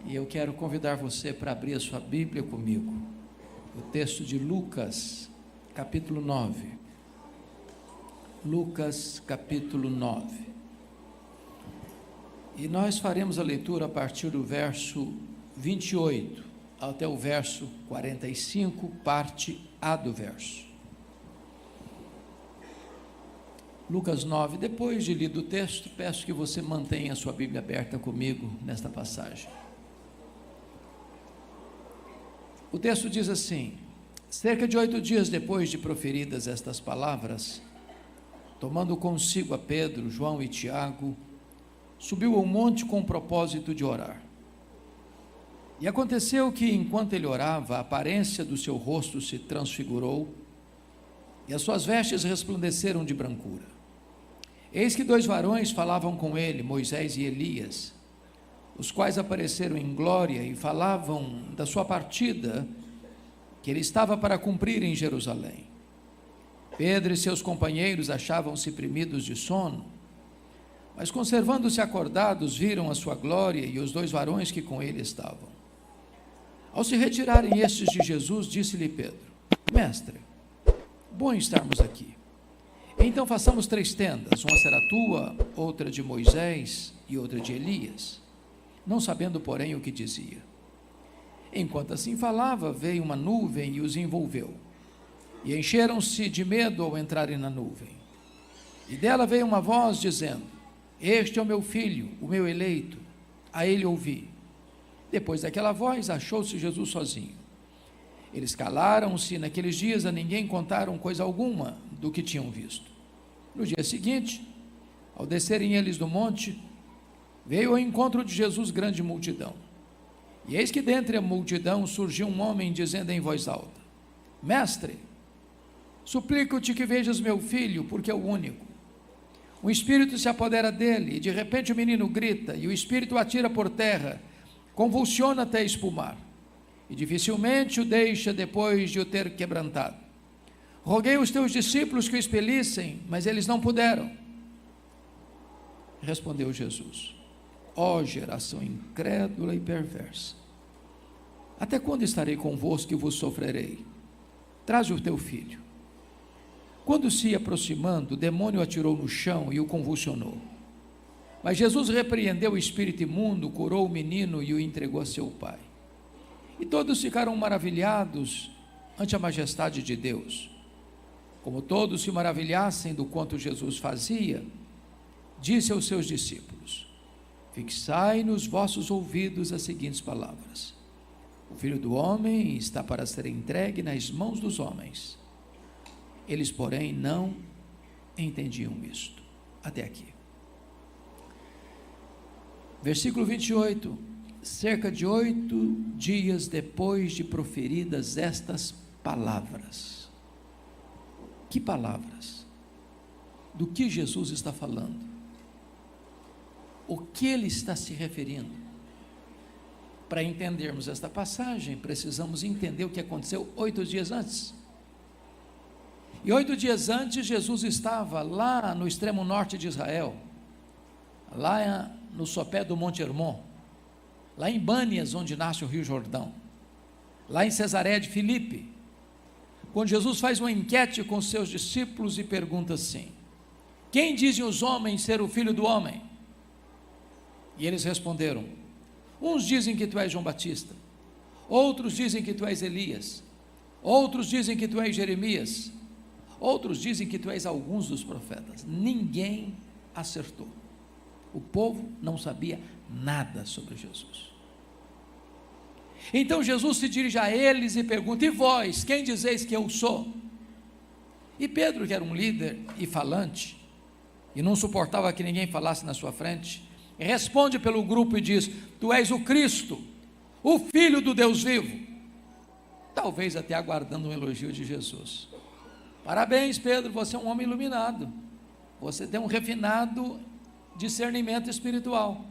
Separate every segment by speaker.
Speaker 1: E eu quero convidar você para abrir a sua Bíblia comigo. O texto de Lucas, capítulo 9. Lucas, capítulo 9. E nós faremos a leitura a partir do verso 28 até o verso 45, parte A do verso. Lucas 9, depois de lido o texto, peço que você mantenha a sua Bíblia aberta comigo nesta passagem. O texto diz assim: cerca de 8 dias depois de proferidas estas palavras, tomando consigo a Pedro, João e Tiago, subiu ao monte com o propósito de orar. E aconteceu que, enquanto ele orava, a aparência do seu rosto se transfigurou, e as suas vestes resplandeceram de brancura. Eis que 2 varões falavam com ele, Moisés e Elias, os quais apareceram em glória e falavam da sua partida, que ele estava para cumprir em Jerusalém. Pedro e seus companheiros achavam-se primidos de sono, mas conservando-se acordados, viram a sua glória e os 2 varões que com ele estavam. Ao se retirarem estes de Jesus, disse-lhe Pedro: Mestre, bom estarmos aqui. Então façamos 3 tendas, uma será tua, outra de Moisés e outra de Elias, não sabendo, porém, o que dizia. Enquanto assim falava, veio uma nuvem e os envolveu, e encheram-se de medo ao entrarem na nuvem. E dela veio uma voz dizendo: Este é o meu filho, o meu eleito, a ele ouvi. Depois daquela voz, achou-se Jesus sozinho. Eles calaram-se, e naqueles dias a ninguém contaram coisa alguma do que tinham visto. No dia seguinte, ao descerem eles do monte, veio ao encontro de Jesus grande multidão. E eis que dentre a multidão surgiu um homem dizendo em voz alta: Mestre, suplico-te que vejas meu filho, porque é o único. Um espírito se apodera dele, e de repente o menino grita, e o espírito o atira por terra, convulsiona até espumar, e dificilmente o deixa depois de o ter quebrantado. Roguei aos teus discípulos que o expelissem, mas eles não puderam. Respondeu Jesus: Ó geração incrédula e perversa, até quando estarei convosco e vos sofrerei? Traze o teu filho. Quando se ia aproximando, o demônio o atirou no chão e o convulsionou. Mas Jesus repreendeu o espírito imundo, curou o menino e o entregou a seu pai. E todos ficaram maravilhados ante a majestade de Deus. Como todos se maravilhassem do quanto Jesus fazia, disse aos seus discípulos: Fixai nos vossos ouvidos as seguintes palavras: O Filho do Homem está para ser entregue nas mãos dos homens. Eles, porém, não entendiam isto. Até aqui. Versículo 28. Cerca de 8 dias depois de proferidas estas palavras. Que palavras? Do que Jesus está falando? O que ele está se referindo? Para entendermos esta passagem, precisamos entender o que aconteceu 8 dias antes. E 8 dias antes, Jesus estava lá no extremo norte de Israel, lá no sopé do Monte Hermon, lá em Bânias, onde nasce o Rio Jordão, lá em Cesareia de Filipe, quando Jesus faz uma enquete com seus discípulos e pergunta assim: Quem dizem os homens ser o Filho do Homem? E eles responderam: Uns dizem que tu és João Batista, outros dizem que tu és Elias, outros dizem que tu és Jeremias, outros dizem que tu és alguns dos profetas. Ninguém acertou. O povo não sabia nada sobre Jesus. Então Jesus se dirige a eles e pergunta: E vós, quem dizeis que eu sou? E Pedro, que era um líder e falante, e não suportava que ninguém falasse na sua frente, responde pelo grupo e diz: Tu és o Cristo, o Filho do Deus vivo. Talvez até aguardando um elogio de Jesus. Parabéns, Pedro, você é um homem iluminado, você tem um refinado discernimento espiritual.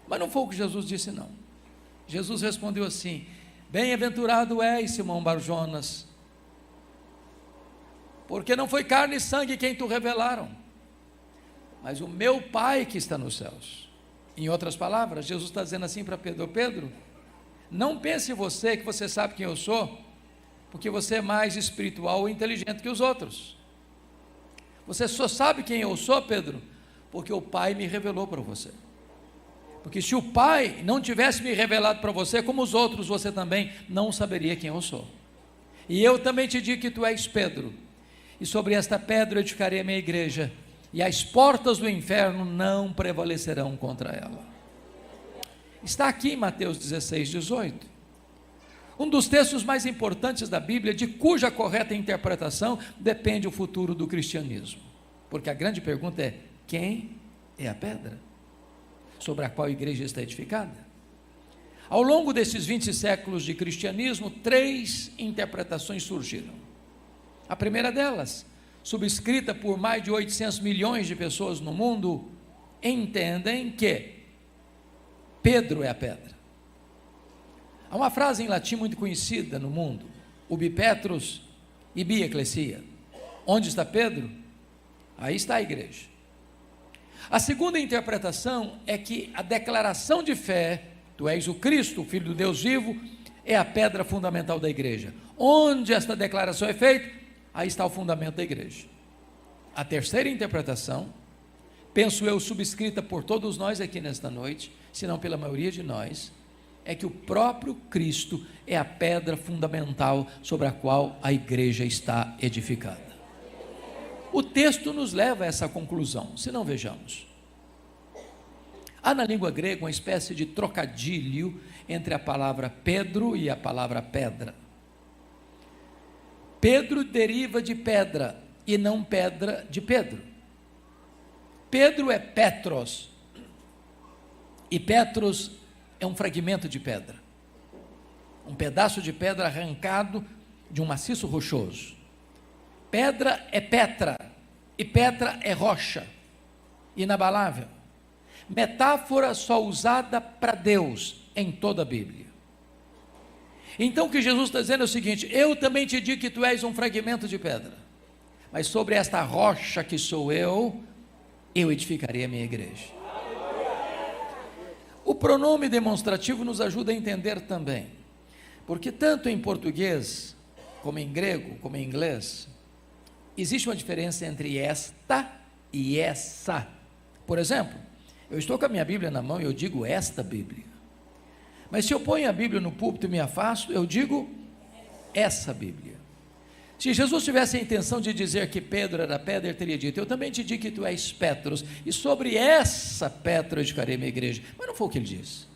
Speaker 1: Mas não foi o que Jesus disse, não. Jesus respondeu assim: Bem-aventurado és, Simão Barjonas, porque não foi carne e sangue quem te revelaram, mas o meu Pai que está nos céus. Em outras palavras, Jesus está dizendo assim para Pedro: Pedro, não pense você que você sabe quem eu sou, porque você é mais espiritual ou inteligente que os outros. Você só sabe quem eu sou, Pedro, porque o Pai me revelou para você. Porque se o Pai não tivesse me revelado para você, como os outros, você também não saberia quem eu sou. E eu também te digo que tu és Pedro, e sobre esta pedra edificarei a minha igreja, e as portas do inferno não prevalecerão contra ela. Está aqui em Mateus 16, 18. Um dos textos mais importantes da Bíblia, de cuja correta interpretação depende o futuro do cristianismo. Porque a grande pergunta é: quem é a pedra sobre a qual a igreja está edificada? Ao longo desses 20 séculos de cristianismo, 3 interpretações surgiram. A primeira delas, subscrita por mais de 800 milhões de pessoas no mundo, entendem que Pedro é a pedra. Há uma frase em latim muito conhecida no mundo: ubi Petrus, ibi ecclesia. Onde está Pedro? Aí está a igreja. A segunda interpretação é que a declaração de fé, tu és o Cristo, o Filho do Deus vivo, é a pedra fundamental da igreja. Onde esta declaração é feita, aí está o fundamento da igreja. A terceira interpretação, penso eu, subscrita por todos nós aqui nesta noite, se não pela maioria de nós, é que o próprio Cristo é a pedra fundamental sobre a qual a igreja está edificada. O texto nos leva a essa conclusão, se não vejamos. Há na língua grega uma espécie de trocadilho entre a palavra Pedro e a palavra pedra. Pedro deriva de pedra e não pedra de Pedro. Pedro é Petros, e Petros é um fragmento de pedra, um pedaço de pedra arrancado de um maciço rochoso. Pedra é Petra, e Petra é rocha, inabalável. Metáfora só usada para Deus em toda a Bíblia. Então o que Jesus está dizendo é o seguinte: eu também te digo que tu és um fragmento de pedra, mas sobre esta rocha que sou eu edificarei a minha igreja. O pronome demonstrativo nos ajuda a entender também, porque tanto em português, como em grego, como em inglês, existe uma diferença entre esta e essa. Por exemplo, eu estou com a minha Bíblia na mão e eu digo esta Bíblia, mas se eu ponho a Bíblia no púlpito e me afasto, eu digo essa Bíblia. Se Jesus tivesse a intenção de dizer que Pedro era pedra, ele teria dito: eu também te digo que tu és Petros, e sobre essa pedra eu edificarei minha igreja. Mas não foi o que ele disse.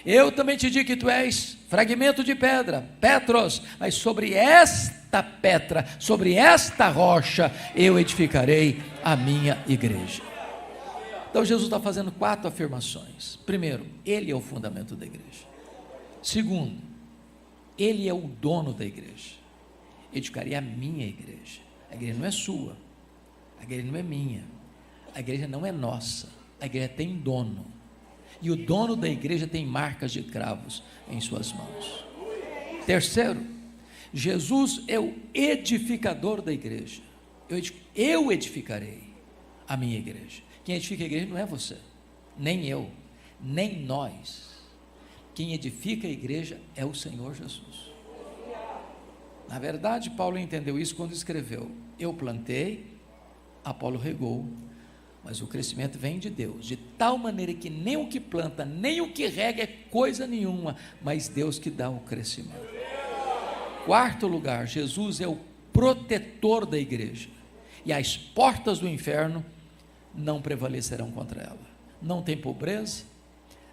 Speaker 1: Eu também te digo que tu és fragmento de pedra, Petros, mas sobre esta pedra, sobre esta rocha, eu edificarei a minha igreja. Então Jesus está fazendo 4 afirmações. Primeiro, ele é o fundamento da igreja. Segundo, ele é o dono da igreja. Edificarei a minha igreja. A igreja não é sua, a igreja não é minha, a igreja não é nossa, a igreja tem dono, e o dono da igreja tem marcas de cravos em suas mãos. Terceiro, Jesus é o edificador da igreja. Eu edificarei a minha igreja. Quem edifica a igreja não é você, nem eu, nem nós. Quem edifica a igreja é o Senhor Jesus. Na verdade, Paulo entendeu isso quando escreveu: eu plantei, Apolo regou, mas o crescimento vem de Deus, de tal maneira que nem o que planta, nem o que rega é coisa nenhuma, mas Deus que dá o crescimento. Quarto lugar, Jesus é o protetor da igreja, e as portas do inferno não prevalecerão contra ela. Não tem pobreza,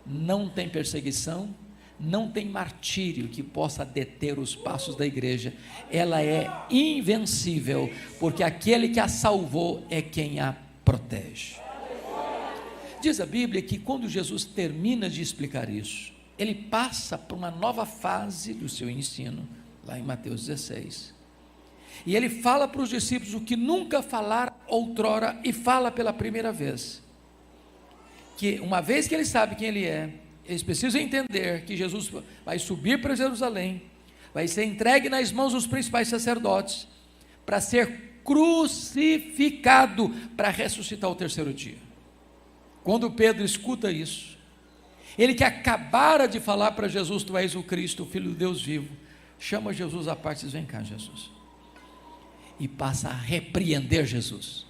Speaker 1: não tem perseguição, não tem martírio que possa deter os passos da igreja. Ela é invencível, porque aquele que a salvou é quem a protege. Diz a Bíblia que quando Jesus termina de explicar isso, ele passa para uma nova fase do seu ensino, lá em Mateus 16, e ele fala para os discípulos o que nunca falara outrora, e fala pela primeira vez, que uma vez que ele sabe quem ele é, eles precisam entender que Jesus vai subir para Jerusalém, vai ser entregue nas mãos dos principais sacerdotes, para ser crucificado, para ressuscitar ao terceiro dia. Quando Pedro escuta isso, Ele que acabara de falar para Jesus: tu és o Cristo, o Filho do Deus vivo, chama Jesus à parte e diz: vem cá, Jesus, e passa a repreender Jesus.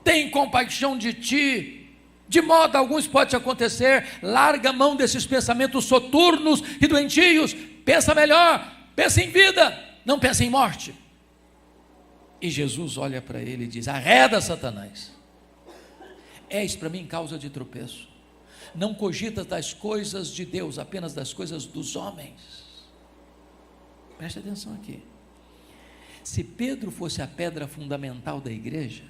Speaker 1: Tem compaixão de ti, de modo algum isso pode te acontecer. Larga a mão desses pensamentos soturnos e doentios, pensa melhor, pensa em vida, não pensa em morte. E Jesus olha para ele e diz: arreda, Satanás, és para mim causa de tropeço, não cogitas das coisas de Deus, apenas das coisas dos homens. Preste atenção aqui. Se Pedro fosse a pedra fundamental da igreja,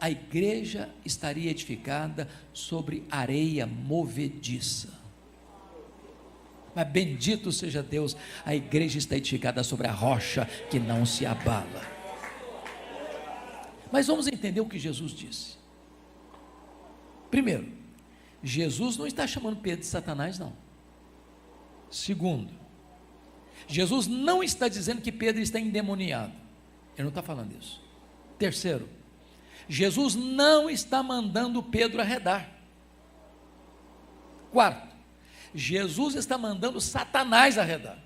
Speaker 1: a igreja estaria edificada sobre areia movediça. Mas bendito seja Deus, a igreja está edificada sobre a rocha que não se abala. Mas vamos entender o que Jesus disse. Primeiro, Jesus não está chamando Pedro de Satanás, não. Segundo, Jesus não está dizendo que Pedro está endemoniado. Ele não está falando isso. Terceiro, Jesus não está mandando Pedro arredar. Quarto, Jesus está mandando Satanás arredar.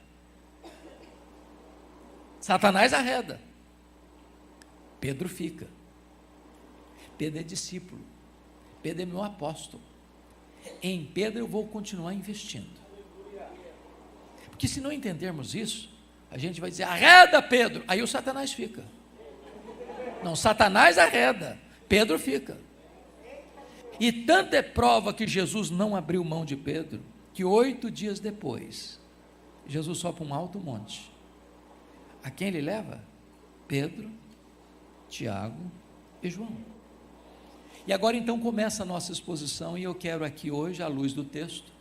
Speaker 1: Satanás arreda, Pedro fica. Pedro é discípulo, Pedro é meu apóstolo. Em Pedro eu vou continuar investindo. Porque se não entendermos isso, a gente vai dizer: arreda, Pedro. Aí o Satanás fica. Não, Satanás arreda, Pedro fica. E tanta é prova que Jesus não abriu mão de Pedro, que 8 dias depois, Jesus sobe para um alto monte. A quem ele leva? Pedro, Tiago e João. E agora então começa a nossa exposição, e eu quero aqui hoje, à luz do texto,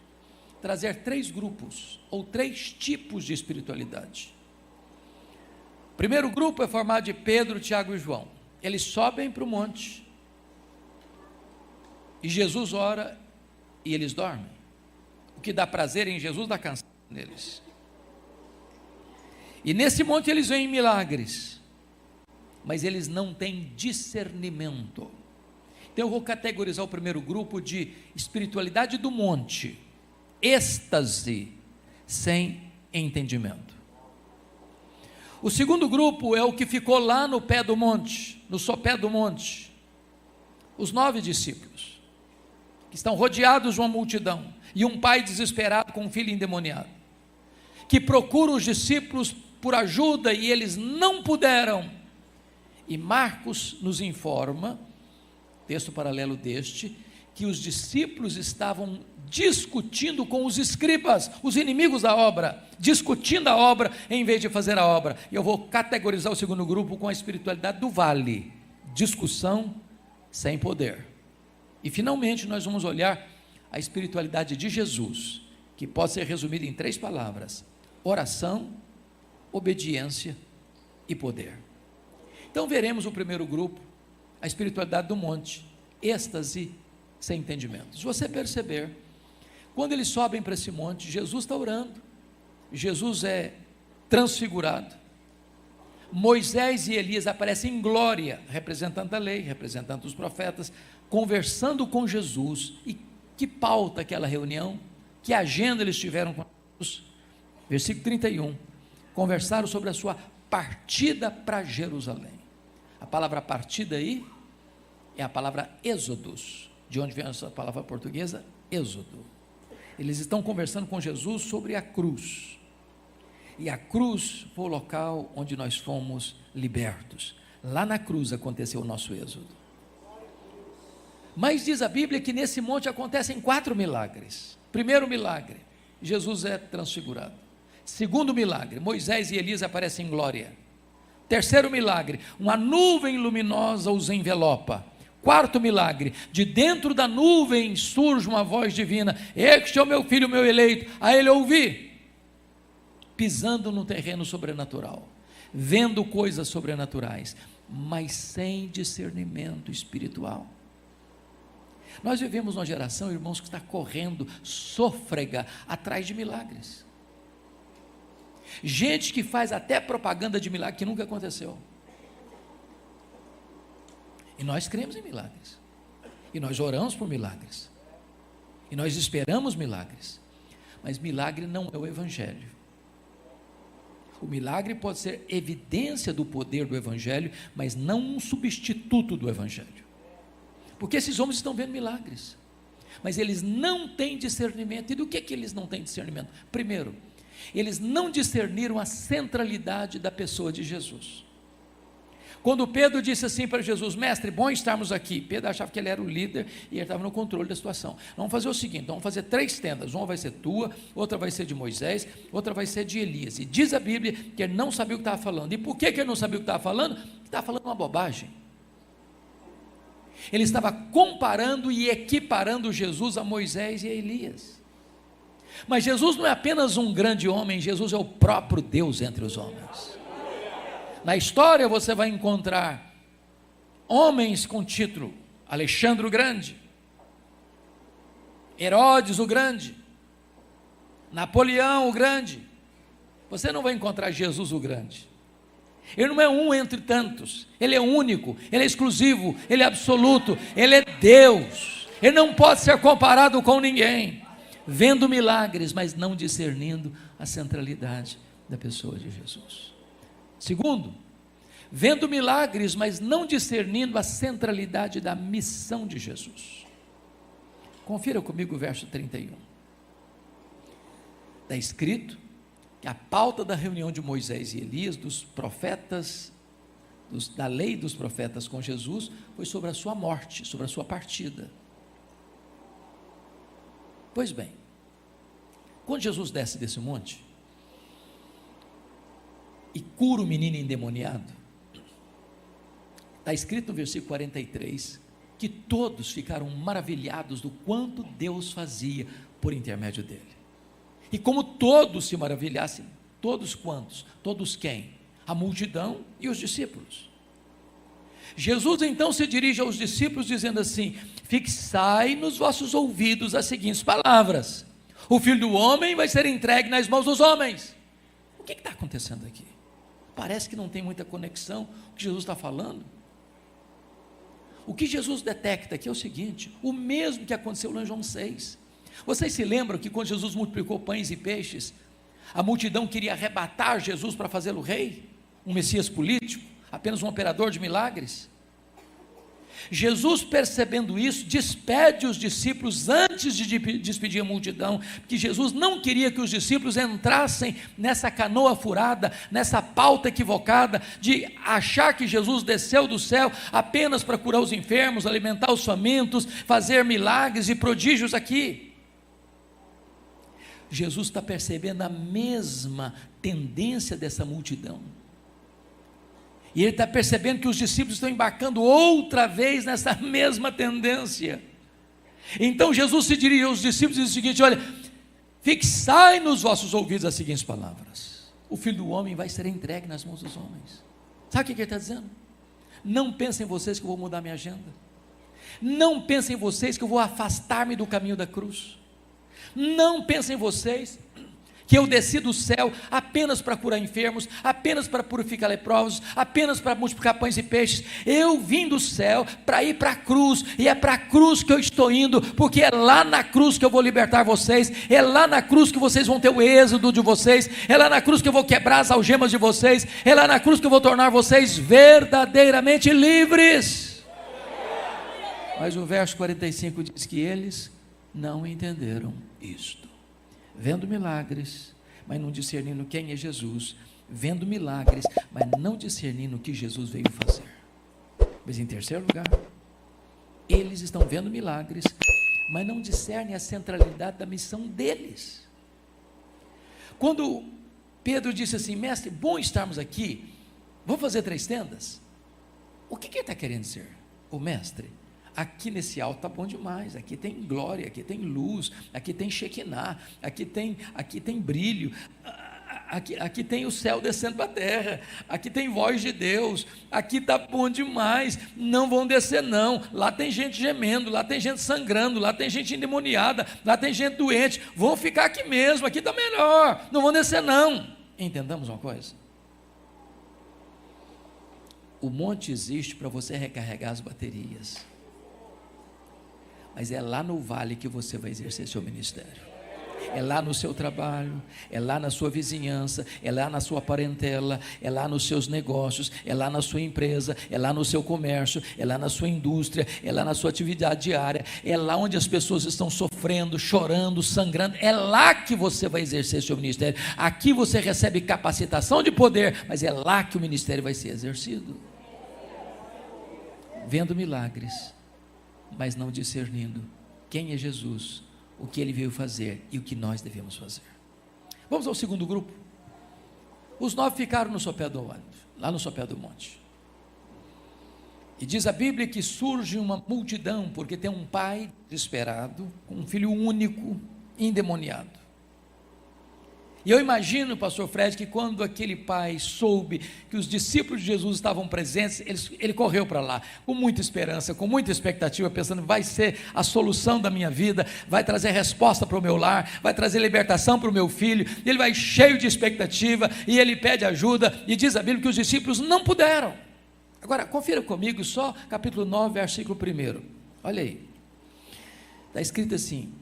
Speaker 1: trazer 3 grupos, ou 3 tipos de espiritualidade. O primeiro grupo é formado de Pedro, Tiago e João. Eles sobem para o monte, e Jesus ora, e eles dormem. O que dá prazer em Jesus dá cansaço neles. E nesse monte eles veem milagres, mas eles não têm discernimento. Então eu vou categorizar o primeiro grupo de espiritualidade do monte, êxtase sem entendimento. O segundo grupo é o que ficou lá no pé do monte, no sopé do monte, os 9 discípulos, que estão rodeados de uma multidão, e um pai desesperado com um filho endemoniado, que procura os discípulos por ajuda e eles não puderam. E Marcos nos informa, texto paralelo deste, que os discípulos estavam discutindo com os escribas, os inimigos da obra, discutindo a obra em vez de fazer a obra. E eu vou categorizar o segundo grupo com a espiritualidade do vale, discussão sem poder. E finalmente nós vamos olhar a espiritualidade de Jesus, que pode ser resumida em 3 palavras: oração, obediência e poder. Então veremos o primeiro grupo, a espiritualidade do monte, êxtase sem entendimento. Se você perceber, quando eles sobem para esse monte, Jesus está orando, Jesus é transfigurado, Moisés e Elias aparecem em glória, representando a lei, representando os profetas, conversando com Jesus. E que pauta aquela reunião, que agenda eles tiveram com Jesus? Versículo 31, conversaram sobre a sua partida para Jerusalém. A palavra partida aí é a palavra êxodos, de onde vem essa palavra portuguesa, êxodo. Eles estão conversando com Jesus sobre a cruz, e a cruz foi o local onde nós fomos libertos. Lá na cruz aconteceu o nosso êxodo. Mas diz a Bíblia que nesse monte acontecem 4 milagres. Primeiro milagre, Jesus é transfigurado. Segundo milagre, Moisés e Elias aparecem em glória. Terceiro milagre, uma nuvem luminosa os envelopa. Quarto milagre, de dentro da nuvem surge uma voz divina: este é o meu filho, meu eleito, a ele ouvi. Pisando no terreno sobrenatural, vendo coisas sobrenaturais, mas sem discernimento espiritual. Nós vivemos uma geração, irmãos, que está correndo sôfrega atrás de milagres. Gente que faz até propaganda de milagre que nunca aconteceu. E nós cremos em milagres, e nós oramos por milagres, E nós esperamos milagres, mas milagre não é o Evangelho. O milagre pode ser evidência do poder do Evangelho, mas não um substituto do Evangelho. Porque esses homens estão vendo milagres, mas eles não têm discernimento. E do que eles não têm discernimento? Primeiro, eles não discerniram a centralidade da pessoa de Jesus. Quando Pedro disse assim para Jesus: mestre, bom estarmos aqui. Pedro achava que ele era o líder e ele estava no controle da situação. Vamos fazer o seguinte, vamos fazer 3 tendas, uma vai ser tua, outra vai ser de Moisés, outra vai ser de Elias. E diz a Bíblia que ele não sabia o que estava falando. E por que ele não sabia o que estava falando? Ele estava falando uma bobagem. Ele estava comparando e equiparando Jesus a Moisés e a Elias. Mas Jesus não é apenas um grande homem, Jesus é o próprio Deus entre os homens. Na história você vai encontrar homens com título: Alexandre o Grande, Herodes o Grande, Napoleão o Grande. Você não vai encontrar Jesus o Grande. Ele não é um entre tantos, ele é único, ele é exclusivo, ele é absoluto, ele é Deus. Ele não pode ser comparado com ninguém. Vendo milagres, mas não discernindo a centralidade da pessoa de Jesus. Segundo, vendo milagres, mas não discernindo a centralidade da missão de Jesus. Confira comigo o verso 31. Está escrito que a pauta da reunião de Moisés e Elias, dos profetas, da lei dos profetas com Jesus, foi sobre a sua morte, sobre a sua partida. Pois bem, quando Jesus desce desse monte e cura o menino endemoniado, está escrito no versículo 43, que todos ficaram maravilhados do quanto Deus fazia por intermédio dele. E como todos se maravilhassem, todos quantos? Todos quem? A multidão e os discípulos. Jesus então se dirige aos discípulos dizendo assim: fixai nos vossos ouvidos as seguintes palavras: o Filho do Homem vai ser entregue nas mãos dos homens. O que está acontecendo aqui? Parece que não tem muita conexão com o que Jesus está falando. O que Jesus detecta aqui é o seguinte: o mesmo que aconteceu lá em João 6. Vocês se lembram que quando Jesus multiplicou pães e peixes, a multidão queria arrebatar Jesus para fazê-lo rei, um Messias político, apenas um operador de milagres? Jesus, percebendo isso, despede os discípulos antes de despedir a multidão, porque Jesus não queria que os discípulos entrassem nessa canoa furada, nessa pauta equivocada, de achar que Jesus desceu do céu apenas para curar os enfermos, alimentar os famintos, fazer milagres e prodígios aqui. Jesus está percebendo a mesma tendência dessa multidão. E ele está percebendo que os discípulos estão embarcando outra vez nessa mesma tendência. Então Jesus se dirige aos discípulos e diz o seguinte: olha, fixai nos vossos ouvidos as seguintes palavras: o Filho do Homem vai ser entregue nas mãos dos homens. Sabe o que ele está dizendo? Não pensem vocês que eu vou mudar minha agenda. Não pensem vocês que eu vou afastar-me do caminho da cruz. Não pensem vocês que eu desci do céu apenas para curar enfermos, apenas para purificar leprosos, apenas para multiplicar pães e peixes. Eu vim do céu para ir para a cruz, e é para a cruz que eu estou indo, porque é lá na cruz que eu vou libertar vocês, é lá na cruz que vocês vão ter o êxodo de vocês, é lá na cruz que eu vou quebrar as algemas de vocês, é lá na cruz que eu vou tornar vocês verdadeiramente livres. Mas o verso 45 diz que eles não entenderam isto. Vendo milagres, mas não discernindo quem é Jesus, vendo milagres, mas não discernindo o que Jesus veio fazer. Mas em terceiro lugar, eles estão vendo milagres, mas não discernem a centralidade da missão deles. Quando Pedro disse assim: mestre, bom estarmos aqui, vamos fazer 3 tendas? O que ele está querendo dizer? O mestre, aqui nesse alto está bom demais, aqui tem glória, aqui tem luz, aqui tem Shekinah, aqui tem brilho, aqui tem o céu descendo para a terra, aqui tem voz de Deus, aqui está bom demais, não vão descer não, lá tem gente gemendo, lá tem gente sangrando, lá tem gente endemoniada, lá tem gente doente, vão ficar aqui mesmo, aqui está melhor, não vão descer não. Entendamos uma coisa? O monte existe para você recarregar as baterias. mas é lá no vale que você vai exercer seu ministério. É lá no seu trabalho, é lá na sua vizinhança, é lá na sua parentela, é lá nos seus negócios, é lá na sua empresa, é lá no seu comércio, é lá na sua indústria, é lá na sua atividade diária, é lá onde as pessoas estão sofrendo, chorando, sangrando, é lá que você vai exercer seu ministério. Aqui você recebe capacitação de poder, mas é lá que o ministério vai ser exercido. Vendo milagres, mas não discernindo quem é Jesus, o que ele veio fazer e o que nós devemos fazer. Vamos ao segundo grupo. Os 9 ficaram no sopé do ônibus, lá no sopé do monte. E diz a Bíblia que surge uma multidão, porque tem um pai desesperado, com um filho único, endemoniado. E eu imagino, pastor Fred, que quando aquele pai soube que os discípulos de Jesus estavam presentes, ele correu para lá, com muita esperança, com muita expectativa, pensando, vai ser a solução da minha vida, vai trazer resposta para o meu lar, vai trazer libertação para o meu filho. E ele vai cheio de expectativa, e ele pede ajuda, e diz a Bíblia que os discípulos não puderam. Agora, confira comigo só capítulo 9, versículo 1, olha aí, está escrito assim: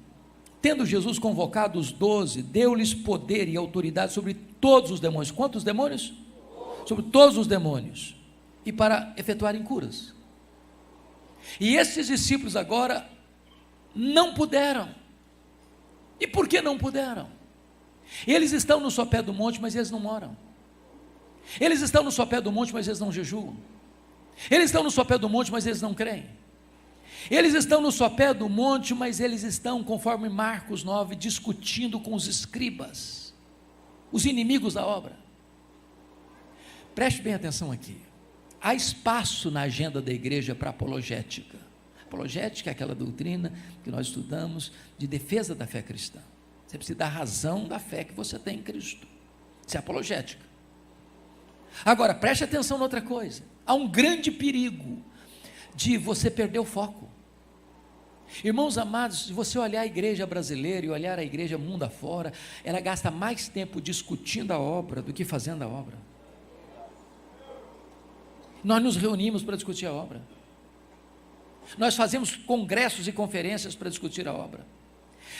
Speaker 1: tendo Jesus convocado os 12, deu-lhes poder e autoridade sobre todos os demônios. Quantos demônios? Sobre todos os demônios. E para efetuarem curas. E esses discípulos agora não puderam. E por que não puderam? Eles estão no sopé do monte, mas eles não oram. Eles estão no sopé do monte, mas eles não jejuam. Eles estão no sopé do monte, mas eles não creem. Eles estão no sopé do monte, mas eles estão, conforme Marcos 9, discutindo com os escribas, os inimigos da obra. Preste bem atenção aqui. Há espaço na agenda da igreja para apologética. Apologética é aquela doutrina que nós estudamos de defesa da fé cristã. Você precisa dar razão da fé que você tem em Cristo. Isso é apologética. Agora, preste atenção noutra coisa. Há um grande perigo de você perder o foco. Irmãos amados, se você olhar a igreja brasileira e olhar a igreja mundo afora, ela gasta mais tempo discutindo a obra do que fazendo a obra. Nós nos reunimos para discutir a obra. Nós fazemos congressos e conferências para discutir a obra.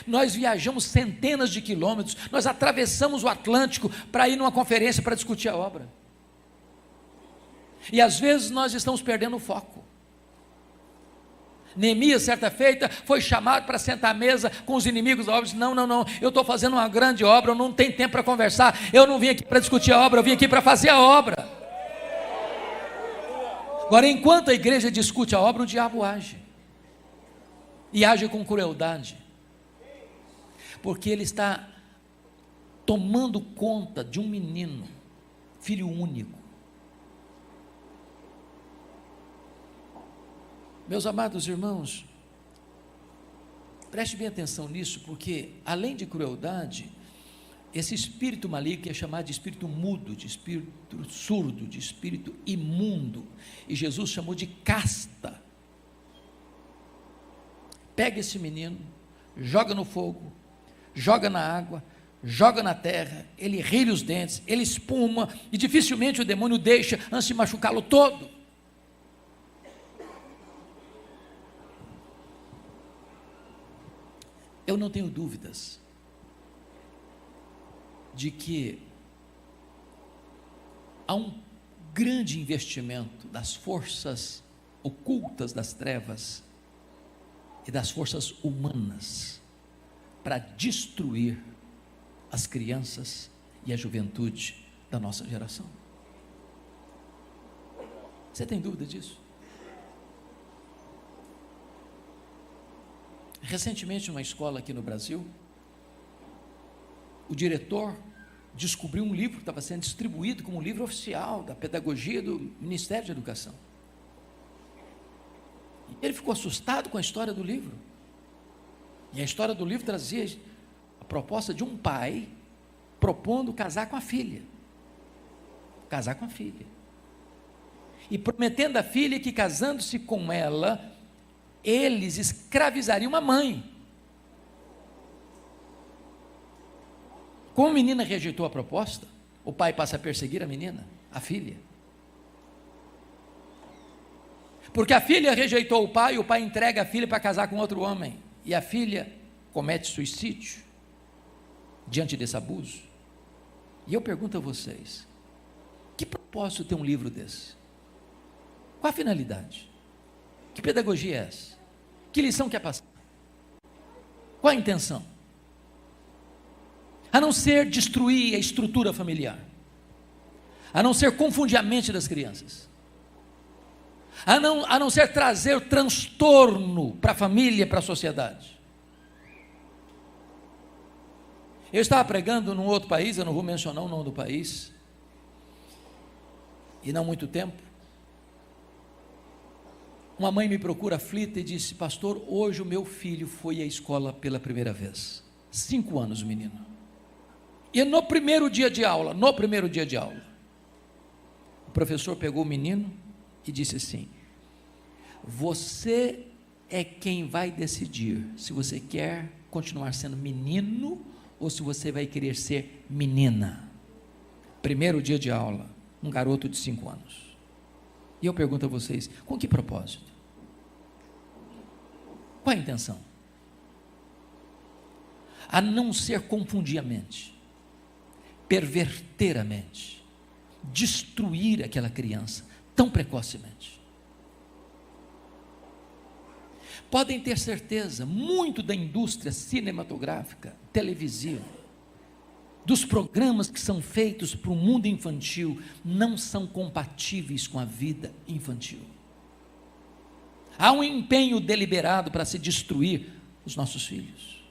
Speaker 1: Nós viajamos centenas de quilômetros, nós atravessamos o Atlântico para ir numa conferência para discutir a obra. E às vezes nós estamos perdendo o foco. Neemias, certa feita, foi chamado para sentar à mesa com os inimigos da obra. Disse, não, eu estou fazendo uma grande obra, eu não tenho tempo para conversar, eu não vim aqui para discutir a obra, eu vim aqui para fazer a obra. Agora, enquanto a igreja discute a obra, o diabo age, e age com crueldade, porque ele está tomando conta de um menino, filho único. Meus amados irmãos, preste bem atenção nisso, porque além de crueldade, esse espírito maligno que é chamado de espírito mudo, de espírito surdo, de espírito imundo, e Jesus chamou de casta. Pega esse menino, joga no fogo, joga na água, joga na terra, ele rilha os dentes, ele espuma, e dificilmente o demônio deixa antes de machucá-lo todo. Eu não tenho dúvidas de que há um grande investimento das forças ocultas das trevas e das forças humanas para destruir as crianças e a juventude da nossa geração. Você tem dúvida disso? Recentemente, numa escola aqui no Brasil, o diretor descobriu um livro que estava sendo distribuído como um livro oficial da pedagogia do Ministério da Educação. E ele ficou assustado com a história do livro. E a história do livro trazia a proposta de um pai propondo casar com a filha. Casar com a filha. E prometendo à filha que, casando-se com ela, eles escravizariam a mãe. Como a menina rejeitou a proposta, o pai passa a perseguir a menina, a filha. Porque a filha rejeitou o pai entrega a filha para casar com outro homem, e a filha comete suicídio diante desse abuso. E eu pergunto a vocês, que propósito tem um livro desse? Qual a finalidade? Que pedagogia é essa? Que lição quer passar? Qual a intenção? A não ser destruir a estrutura familiar, a não ser confundir a mente das crianças, a não ser trazer transtorno para a família, para a sociedade. Eu estava pregando num outro país, eu não vou mencionar o nome do país, e não muito tempo, uma mãe me procura aflita e disse: pastor, hoje o meu filho foi à escola pela primeira vez, 5 anos o menino, e no primeiro dia de aula, o professor pegou o menino e disse assim: você é quem vai decidir se você quer continuar sendo menino ou se você vai querer ser menina. Primeiro dia de aula, um garoto de 5 anos. E eu pergunto a vocês, com que propósito? Qual a intenção? A não ser confundir a mente, perverter a mente, destruir aquela criança tão precocemente. Podem ter certeza, muito da indústria cinematográfica, televisiva, dos programas que são feitos para o mundo infantil, não são compatíveis com a vida infantil. Há um empenho deliberado para se destruir os nossos filhos.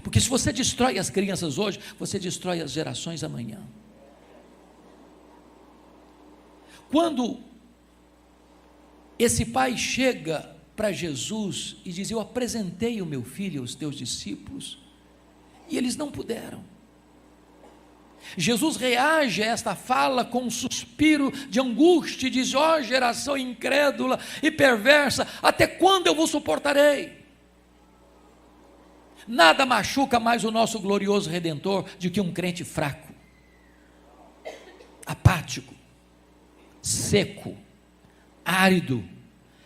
Speaker 1: Porque se você destrói as crianças hoje, você destrói as gerações amanhã. Quando esse pai chega para Jesus e diz: eu apresentei o meu filho aos teus discípulos, e eles não puderam. Jesus reage a esta fala com um suspiro de angústia e diz: ó geração incrédula e perversa, até quando eu vos suportarei? Nada machuca mais o nosso glorioso Redentor do que um crente fraco, apático, seco, árido,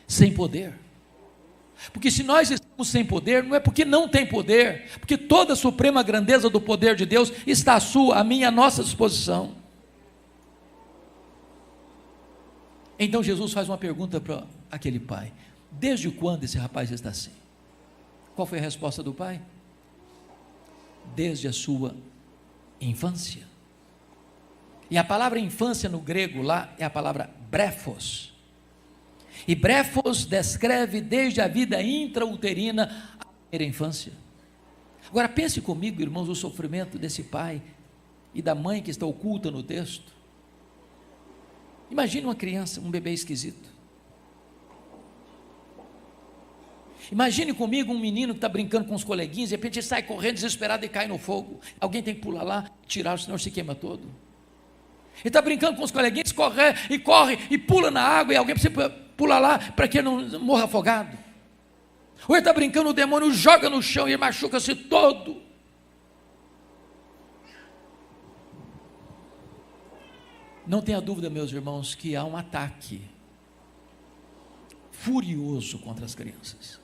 Speaker 1: sem poder. Porque se nós estamos sem poder, não é porque não tem poder, porque toda a suprema grandeza do poder de Deus está à sua, à minha, à nossa disposição. Então Jesus faz uma pergunta para aquele pai: desde quando esse rapaz está assim? Qual foi a resposta do pai? Desde a sua infância. E a palavra infância no grego lá é a palavra brefos. E brefos descreve desde a vida intrauterina a primeira infância. Agora pense comigo, irmãos, o sofrimento desse pai e da mãe que está oculta no texto. Imagine uma criança, um bebê esquisito. Imagine comigo um menino que está brincando com os coleguinhas, de repente ele sai correndo desesperado e cai no fogo. Alguém tem que pular lá, tirar, senão ele se queima todo. Ele está brincando com os coleguinhas, corre e pula na água, e alguém precisa pular lá para que ele não morra afogado. Ou ele está brincando, o demônio joga no chão e ele machuca-se todo. Não tenha dúvida, meus irmãos, que há um ataque furioso contra as crianças.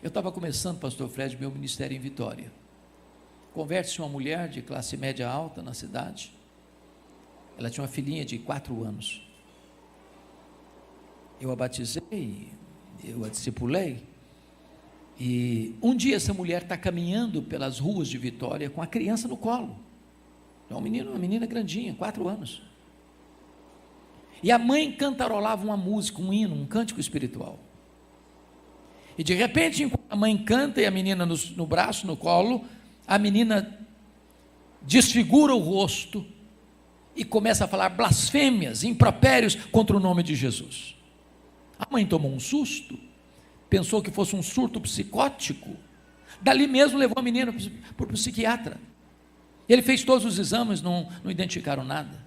Speaker 1: Eu estava começando, pastor Fred, meu ministério em Vitória. Converte-se uma mulher de classe média alta na cidade. Ela tinha uma filhinha de 4 anos. Eu a batizei, eu a discipulei. E um dia essa mulher está caminhando pelas ruas de Vitória com a criança no colo. É uma menina grandinha, 4 anos. E a mãe cantarolava uma música, um hino, um cântico espiritual. E de repente, enquanto a mãe canta e a menina no braço, no colo, a menina desfigura o rosto e começa a falar blasfêmias, impropérios contra o nome de Jesus. A mãe tomou um susto, pensou que fosse um surto psicótico. Dali mesmo levou a menina para o psiquiatra. Ele fez todos os exames, não identificaram nada.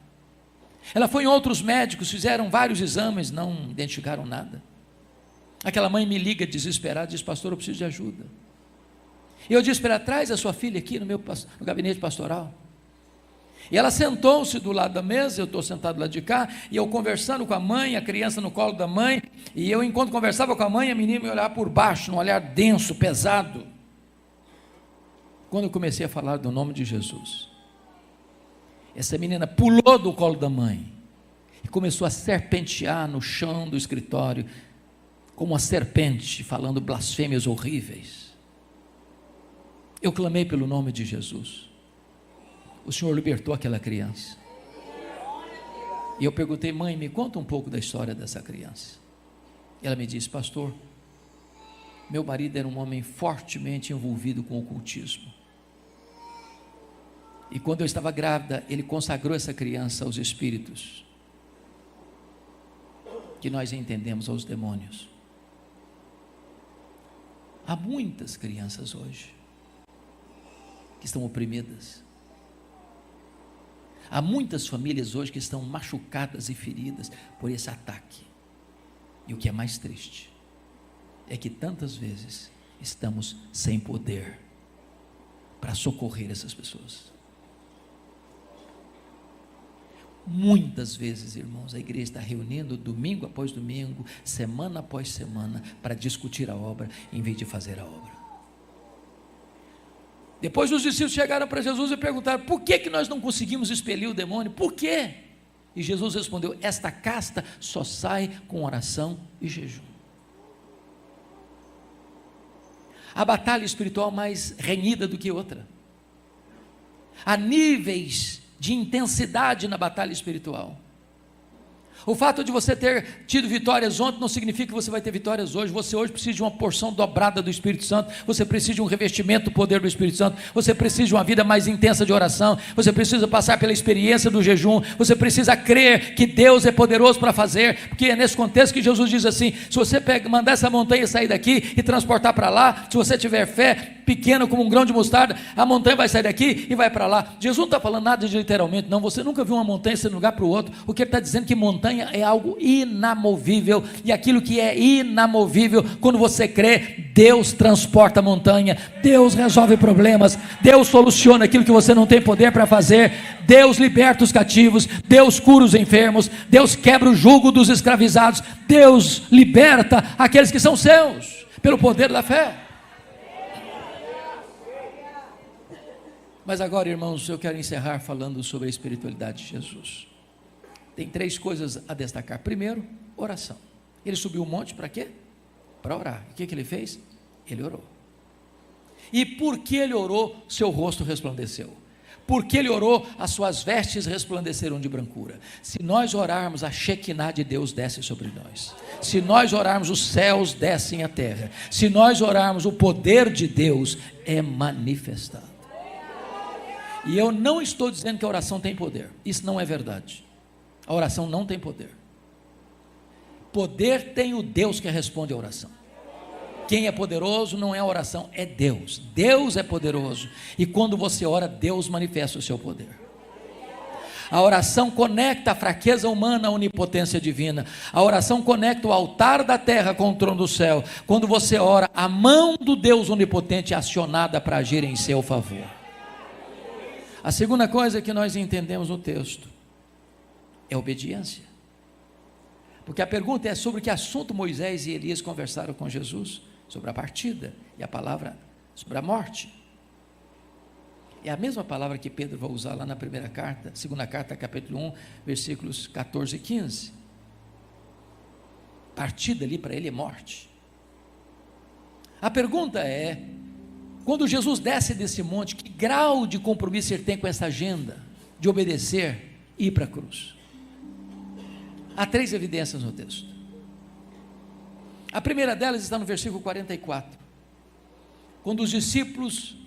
Speaker 1: Ela foi em outros médicos, fizeram vários exames, não identificaram nada. Aquela mãe me liga desesperada, diz: pastor, eu preciso de ajuda. E eu disse para ela: traz a sua filha aqui no gabinete pastoral. E ela sentou-se do lado da mesa, eu estou sentado do lado de cá, e eu conversando com a mãe, a criança no colo da mãe, e eu, enquanto conversava com a mãe, a menina me olhava por baixo, num olhar denso, pesado. Quando eu comecei a falar do nome de Jesus, essa menina pulou do colo da mãe, e começou a serpentear no chão do escritório, como uma serpente, falando blasfêmias horríveis. Eu clamei pelo nome de Jesus. O Senhor libertou aquela criança. E eu perguntei: mãe, me conta um pouco da história dessa criança. E ela me disse: pastor, meu marido era um homem fortemente envolvido com o ocultismo. E quando eu estava grávida, ele consagrou essa criança aos espíritos, que nós entendemos aos demônios. Há muitas crianças hoje que estão oprimidas. Há muitas famílias hoje que estão machucadas e feridas por esse ataque. E o que é mais triste é que tantas vezes estamos sem poder para socorrer essas pessoas. Muitas vezes, irmãos, a igreja está reunindo domingo após domingo, semana após semana, para discutir a obra, em vez de fazer a obra. Depois os discípulos chegaram para Jesus e perguntaram: por que nós não conseguimos expelir o demônio? Por quê? E Jesus respondeu: esta casta só sai com oração e jejum. A batalha espiritual mais renhida do que outra. Há níveis de intensidade na batalha espiritual. O fato de você ter tido vitórias ontem não significa que você vai ter vitórias hoje. Você hoje precisa de uma porção dobrada do Espírito Santo, você precisa de um revestimento do poder do Espírito Santo, você precisa de uma vida mais intensa de oração, você precisa passar pela experiência do jejum, você precisa crer que Deus é poderoso para fazer, porque é nesse contexto que Jesus diz assim: se você mandar essa montanha sair daqui e transportar para lá, se você tiver fé pequena como um grão de mostarda, a montanha vai sair daqui e vai para lá. Jesus não está falando nada de literalmente, não. Você nunca viu uma montanha sair de um lugar para o outro. O que ele está dizendo é que montanha é algo inamovível, e aquilo que é inamovível, quando você crê, Deus transporta a montanha, Deus resolve problemas, Deus soluciona aquilo que você não tem poder para fazer, Deus liberta os cativos, Deus cura os enfermos, Deus quebra o jugo dos escravizados, Deus liberta aqueles que são seus, pelo poder da fé. Mas agora, irmãos, eu quero encerrar falando sobre a espiritualidade de Jesus. Tem 3 coisas a destacar. Primeiro, oração. Ele subiu o monte para quê? Para orar. O que ele fez? Ele orou. E porque ele orou, seu rosto resplandeceu. Porque ele orou, as suas vestes resplandeceram de brancura. Se nós orarmos, a Shekinah de Deus desce sobre nós. Se nós orarmos, os céus descem à terra. Se nós orarmos, o poder de Deus é manifestado. E eu não estou dizendo que a oração tem poder. Isso não é verdade. A oração não tem poder. Poder tem o Deus que responde a oração. Quem é poderoso não é a oração, é Deus. Deus é poderoso. E quando você ora, Deus manifesta o seu poder. A oração conecta a fraqueza humana à onipotência divina. A oração conecta o altar da terra com o trono do céu. Quando você ora, a mão do Deus onipotente é acionada para agir em seu favor. A segunda coisa que nós entendemos no texto é obediência. Porque a pergunta é: sobre que assunto Moisés e Elias conversaram com Jesus? Sobre a partida, e a palavra sobre a morte. É a mesma palavra que Pedro vai usar lá na segunda carta, capítulo 1, versículos 14 e 15. Partida ali para ele é morte. A pergunta é: quando Jesus desce desse monte, que grau de compromisso ele tem com essa agenda de obedecer e ir para a cruz? Há 3 evidências no texto. A primeira delas está no versículo 44, quando os discípulos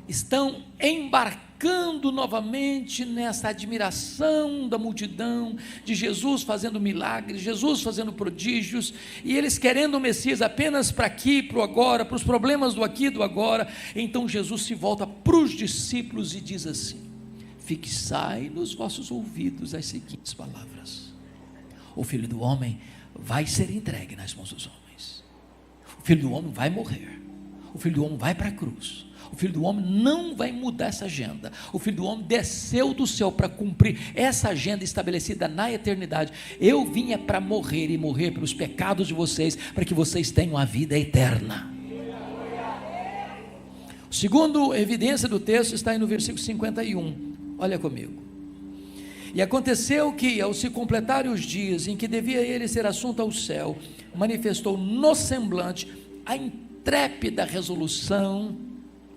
Speaker 1: estão embarcando novamente nessa admiração da multidão, de Jesus fazendo milagres, Jesus fazendo prodígios, e eles querendo o Messias apenas para aqui, para o agora, para os problemas do aqui e do agora. Então Jesus se volta para os discípulos e diz assim: fixai nos vossos ouvidos as seguintes palavras: o Filho do Homem vai ser entregue nas mãos dos homens, o Filho do Homem vai morrer, o Filho do Homem vai para a cruz, O Filho do Homem não vai mudar essa agenda. O Filho do Homem desceu do céu para cumprir essa agenda estabelecida na eternidade. Eu vim é para morrer e morrer pelos pecados de vocês, para que vocês tenham a vida eterna. A segunda evidência do texto está aí no versículo 51. Olha comigo. E aconteceu que, ao se completarem os dias em que devia ele ser assunto ao céu, manifestou no semblante a intrépida resolução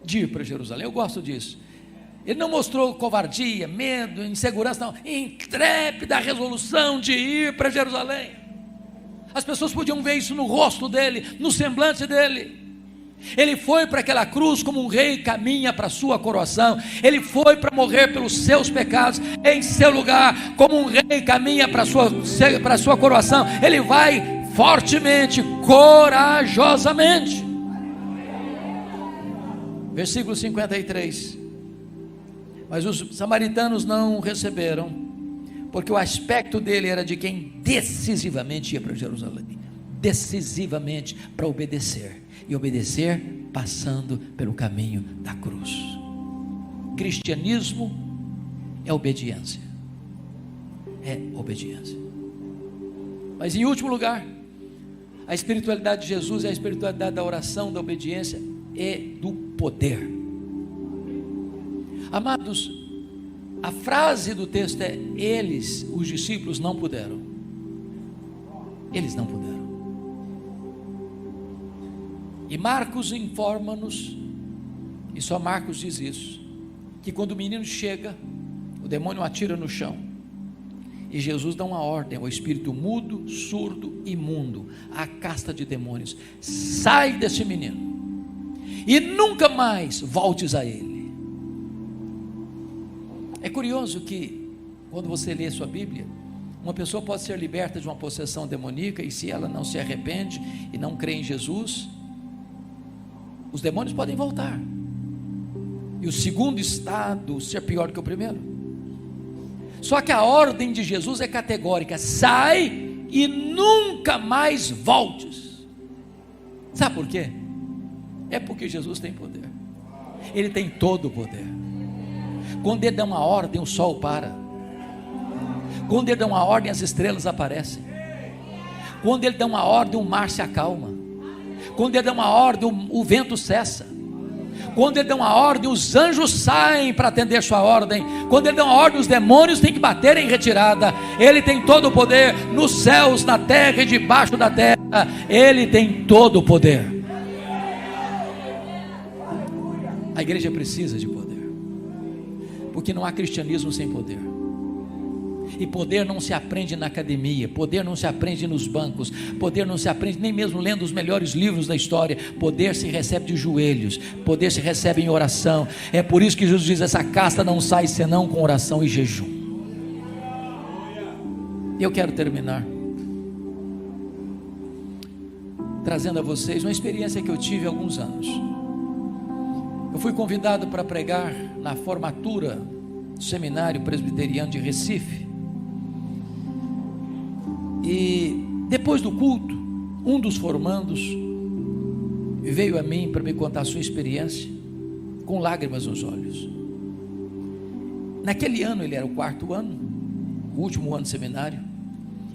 Speaker 1: de ir para Jerusalém. Eu gosto disso. Ele não mostrou covardia, medo, insegurança, não. Intrépida resolução de ir para Jerusalém. As pessoas podiam ver isso no rosto dele, no semblante dele. Ele foi para aquela cruz como um rei caminha para a sua coroação. Ele foi para morrer pelos seus pecados em seu lugar, como um rei caminha para a sua coroação. Ele vai fortemente, corajosamente. Versículo 53. Mas os samaritanos não o receberam, porque o aspecto dele era de quem decisivamente ia para Jerusalém, decisivamente para obedecer, e obedecer passando pelo caminho da cruz. Cristianismo é obediência, mas em último lugar, a espiritualidade de Jesus é a espiritualidade da oração, da obediência e do poder. Amados, a frase do texto é: eles, os discípulos, não puderam. Eles não puderam. E Marcos informa-nos, e só Marcos diz isso, que quando o menino chega, o demônio atira no chão, e Jesus dá uma ordem ao espírito mudo, surdo, imundo, à casta de demônios: sai desse menino, e nunca mais voltes a ele. É curioso que, quando você lê sua Bíblia, uma pessoa pode ser liberta de uma possessão demoníaca, e se ela não se arrepende e não crê em Jesus, os demônios podem voltar, e o segundo estado ser pior que o primeiro. Só que a ordem de Jesus é categórica: sai e nunca mais voltes. Sabe por quê? É porque Jesus tem poder. Ele tem todo o poder. Quando ele dá uma ordem, o sol para. Quando ele dá uma ordem, as estrelas aparecem. Quando ele dá uma ordem, o mar se acalma. Quando ele dá uma ordem, o vento cessa. Quando ele dá uma ordem, os anjos saem para atender sua ordem. Quando ele dá uma ordem, os demônios têm que bater em retirada. Ele tem todo o poder nos céus, na terra e debaixo da terra. Ele tem todo o poder. A igreja precisa de poder, porque não há cristianismo sem poder. E poder não se aprende na academia, poder não se aprende nos bancos, poder não se aprende nem mesmo lendo os melhores livros da história. Poder se recebe de joelhos, poder se recebe em oração. É por isso que Jesus diz: essa casta não sai senão com oração e jejum. Eu quero terminar trazendo a vocês uma experiência que eu tive há alguns anos. Eu fui convidado para pregar na formatura do Seminário Presbiteriano de Recife. E depois do culto, um dos formandos veio a mim para me contar a sua experiência, com lágrimas nos olhos. Naquele ano, ele era o 4º ano, o último ano do seminário.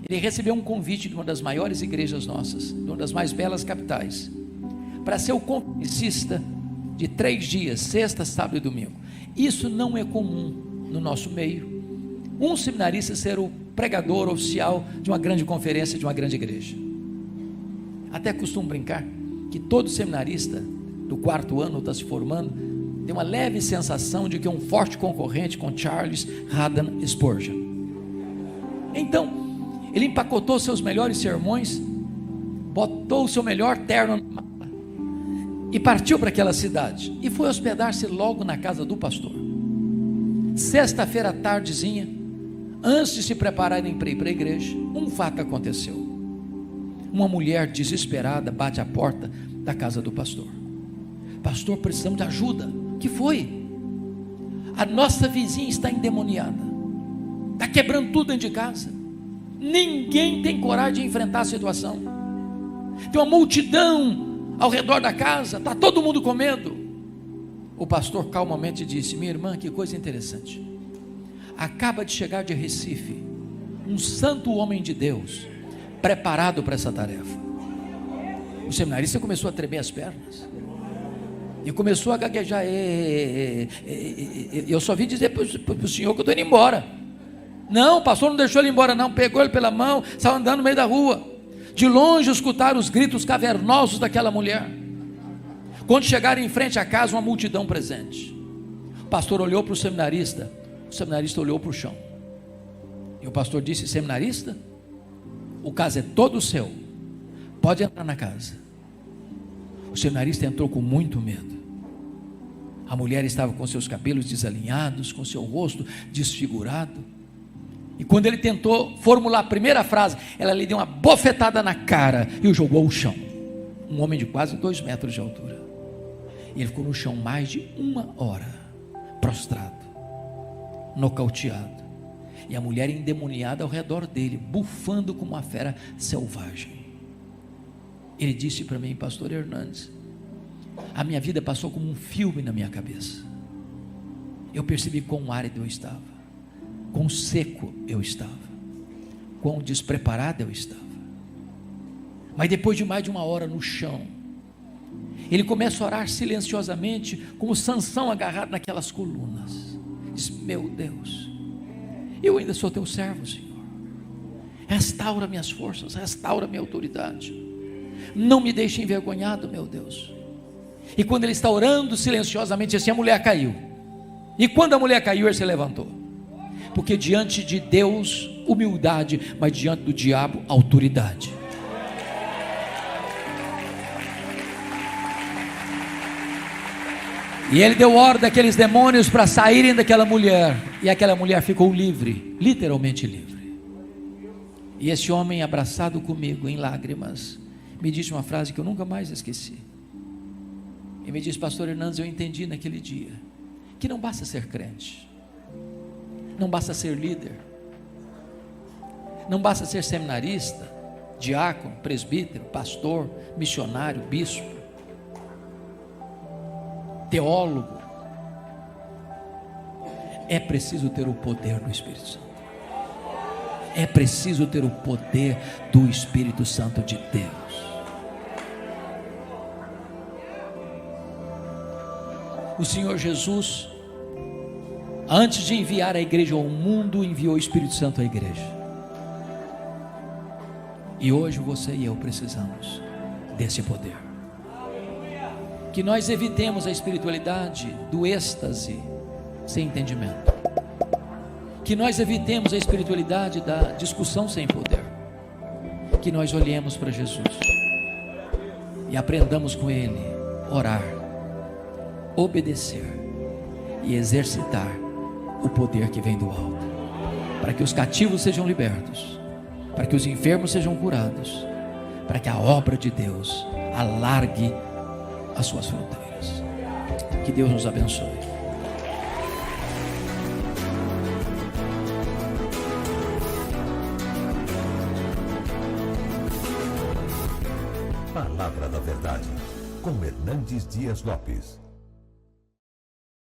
Speaker 1: Ele recebeu um convite de uma das maiores igrejas nossas, de uma das mais belas capitais, para ser o conferencista de 3 dias, sexta, sábado e domingo. Isso não é comum no nosso meio, um seminarista ser o pregador oficial de uma grande conferência, de uma grande igreja. Até costumo brincar que todo seminarista do 4º ano está se formando, tem uma leve sensação de que é um forte concorrente com Charles Haddon Spurgeon. Então, ele empacotou seus melhores sermões, botou o seu melhor terno na mala e partiu para aquela cidade, e foi hospedar-se logo na casa do pastor. Sexta-feira à tardezinha, antes de se prepararem para ir para a igreja, um fato aconteceu. Uma mulher desesperada bate à porta da casa do pastor: pastor, precisamos de ajuda. O que foi? A nossa vizinha está endemoniada, está quebrando tudo dentro de casa, ninguém tem coragem de enfrentar a situação, tem uma multidão ao redor da casa, está todo mundo com medo. o pastor calmamente disse: minha irmã, que coisa interessante, acaba de chegar de Recife um santo homem de Deus, preparado para essa tarefa. O seminarista começou a tremer as pernas e começou a gaguejar. Eu só vim dizer para o senhor que eu estou indo embora. Não, o pastor não deixou ele embora não, pegou ele pela mão, saiu andando no meio da rua. De longe escutaram os gritos cavernosos daquela mulher. Quando chegaram em frente à casa, uma multidão presente. O pastor olhou para o seminarista olhou para o chão. E o pastor disse: seminarista, o caso é todo seu, pode entrar na casa. O seminarista entrou com muito medo. A mulher estava com seus cabelos desalinhados, com seu rosto desfigurado. E quando ele tentou formular a primeira frase, ela lhe deu uma bofetada na cara e o jogou ao chão. Um homem de quase 2 metros de altura. E ele ficou no chão mais de 1 hora, prostrado, nocauteado. E a mulher endemoniada ao redor dele, bufando como uma fera selvagem. Ele disse para mim: pastor Hernandes, a minha vida passou como um filme na minha cabeça. Eu percebi quão árido eu estava, quão seco eu estava, quão despreparado eu estava. Mas depois de mais de 1 hora no chão, ele começa a orar silenciosamente, como Sansão agarrado naquelas colunas. Diz: meu Deus, eu ainda sou teu servo, Senhor, restaura minhas forças, restaura minha autoridade, não me deixe envergonhado, meu Deus. E quando ele está orando silenciosamente assim, a mulher caiu. E quando a mulher caiu, ele se levantou. Porque diante de Deus, humildade, mas diante do diabo, autoridade. E ele deu ordem daqueles demônios para saírem daquela mulher, e aquela mulher ficou livre, literalmente livre. E esse homem, abraçado comigo em lágrimas, me disse uma frase que eu nunca mais esqueci. Ele me disse: pastor Hernandes, eu entendi naquele dia que não basta ser crente, não basta ser líder, não basta ser seminarista, diácono, presbítero, pastor, missionário, bispo, teólogo. É preciso ter o poder do Espírito Santo. É preciso ter o poder do Espírito Santo de Deus. O Senhor Jesus, antes de enviar a igreja ao mundo, enviou o Espírito Santo à igreja. E hoje você e eu precisamos desse poder. Que nós evitemos a espiritualidade do êxtase sem entendimento. Que nós evitemos a espiritualidade da discussão sem poder. Que nós olhemos para Jesus e aprendamos com Ele orar, obedecer e exercitar o poder que vem do alto, para que os cativos sejam libertos, para que os enfermos sejam curados, para que a obra de Deus alargue as suas fronteiras. Que Deus nos abençoe.
Speaker 2: Palavra da Verdade, com Hernandes Dias Lopes.